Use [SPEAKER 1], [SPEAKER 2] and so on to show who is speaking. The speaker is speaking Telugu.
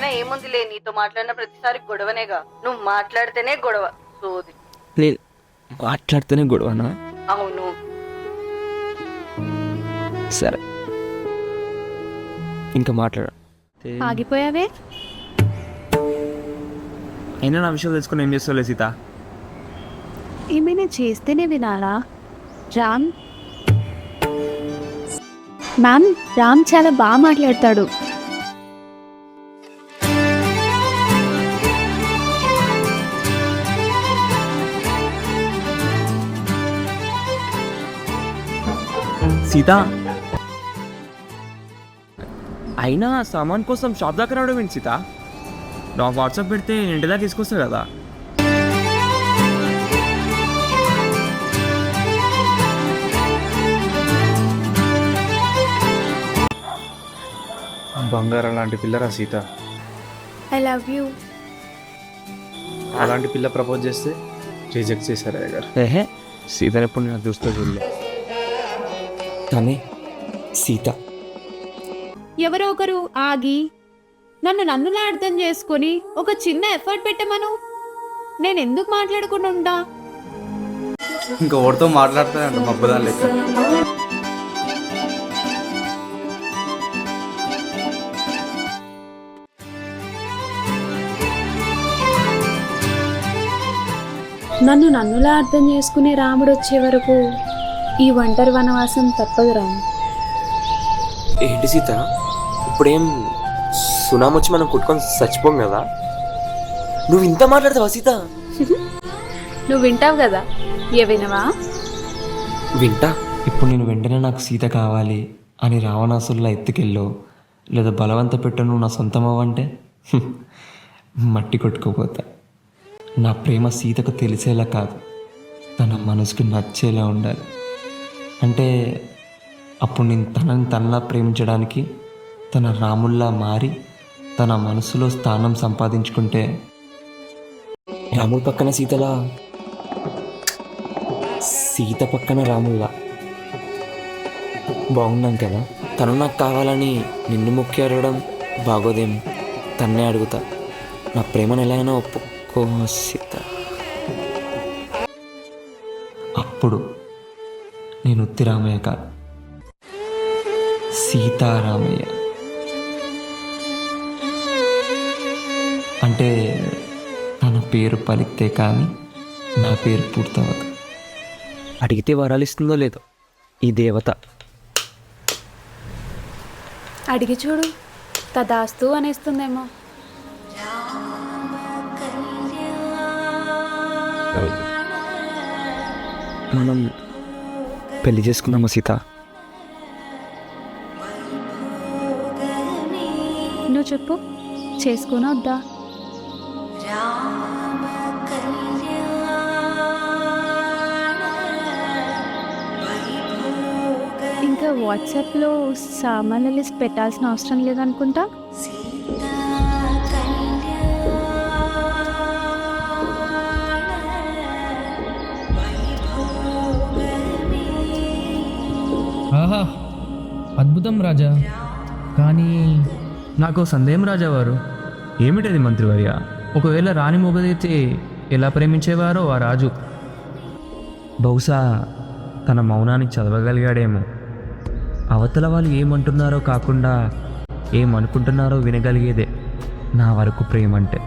[SPEAKER 1] అయినా ఏముందిలే, నీతో మాట్లాడిన ప్రతిసారి గొడవనేగా. నువ్వు మాట్లాడితేనే గొడవ. సోది.
[SPEAKER 2] లేదు, మాట్లాడితేనే గొడవనా?
[SPEAKER 1] అవును.
[SPEAKER 2] సరే, ఇంకా మాట్లాడ.
[SPEAKER 3] ఆగిపోయావే?
[SPEAKER 2] అయినా నా విషయం తెలుసుకుని ఏం చేస్తావులే సీత.
[SPEAKER 3] ఏమైనా చేస్తేనే వినాలా? రామ్ మ్యామ్, రామ్ చాలా బాగా మాట్లాడతాడు.
[SPEAKER 2] సీత, అయినా సామాన్ కోసం షాప్ దాకా రావడం ఏంటి సీత? నా వాట్సాప్ పెడితే ఇంటి దాకా తీసుకొస్తా కదా.
[SPEAKER 4] బంగారం లాంటి పిల్లరా సీత.
[SPEAKER 3] I love you.
[SPEAKER 4] అలాంటి పిల్ల ప్రపోజ్ చేస్తే రిజెక్ట్ చేశారు అయ్యగారు.
[SPEAKER 2] ఏహే, సీతని ఎప్పుడు నేను చూస్తూ చూడలే. కానీ సీత
[SPEAKER 3] ఎవరో ఒకరు ఆగి నన్నులా అర్థం చేసుకొని ఒక చిన్న ఎఫర్ట్ పెట్టమను. నేను ఎందుకు మాట్లాడకుండా ఉంటా?
[SPEAKER 4] ఇంకా ఓడితో మాట్లాడుతానంట మబ్బదాని లెక్క.
[SPEAKER 3] నన్నులా అర్థం చేసుకునే రాముడు వచ్చే వరకు ఈ ఒంటరి వనవాసం తప్పదు రాము.
[SPEAKER 2] ఏంటి సీత, ఇప్పుడేం సునామీ వచ్చి మనం కొట్టుకొని చచ్చిపోం కదా? నువ్వు ఇంత మాట్లాడతావా సీత?
[SPEAKER 3] నువ్వు వింటావు కదా, వినవా?
[SPEAKER 2] వింటా. ఇప్పుడు నేను వెంటనే నాకు సీత కావాలి అని రావణాసుల్లా ఎత్తుకెళ్ళో లేదా బలవంత పెట్టు నువ్వు నా సొంతం అవ్వంటే మట్టి కొట్టుకోపోతా. నా ప్రేమ సీతకు తెలిసేలా కాదు, తన మనసుకు నచ్చేలా ఉండాలి. అంటే అప్పుడు నేను తనలా ప్రేమించడానికి తన రాముల్లా మారి తన మనసులో స్థానం సంపాదించుకుంటే రాముడి పక్కన సీతలా, సీత పక్కన రాముల్లా బాగున్నాం కదా. తను నాకు కావాలని నిన్ను మొక్కి అడగడం బాగోదేమో, తన్నే అడుగుతా. నా ప్రేమను ఎలా అయినా ఒప్పుకో సీత. అప్పుడు నేను ఉత్తిరామయ్య కాదు, సీతారామయ్య. అంటే తన పేరు పలికితే కానీ నా పేరు పూర్తవదు. అడిగితే వరాలు ఇస్తుందో లేదో ఈ దేవత.
[SPEAKER 3] అడిగి చూడు, తదాస్తు అనేస్తుందేమో.
[SPEAKER 2] మనం పెళ్లి చేసుకుందామా సీత?
[SPEAKER 3] నువ్వు చెప్పు, చేసుకోనా వద్దా? ఇంకా వాట్సాప్లో సామాన్ల లిస్ట్ పెట్టాల్సిన అవసరం లేదనుకుంటా.
[SPEAKER 5] ఆహా, అద్భుతం రాజా. కానీ నాకు సందేహం రాజావారు.
[SPEAKER 2] ఏమిటది మంత్రివర్య?
[SPEAKER 5] ఒకవేళ రాణి మొగదైతే ఎలా ప్రేమించేవారో ఆ రాజు.
[SPEAKER 2] బహుశా తన మౌనాన్ని చదవగలిగాడేమో. అవతల వాళ్ళు ఏమంటున్నారో కాకుండా ఏమనుకుంటున్నారో వినగలిగేదే నా వరకు ప్రేమ అంటే.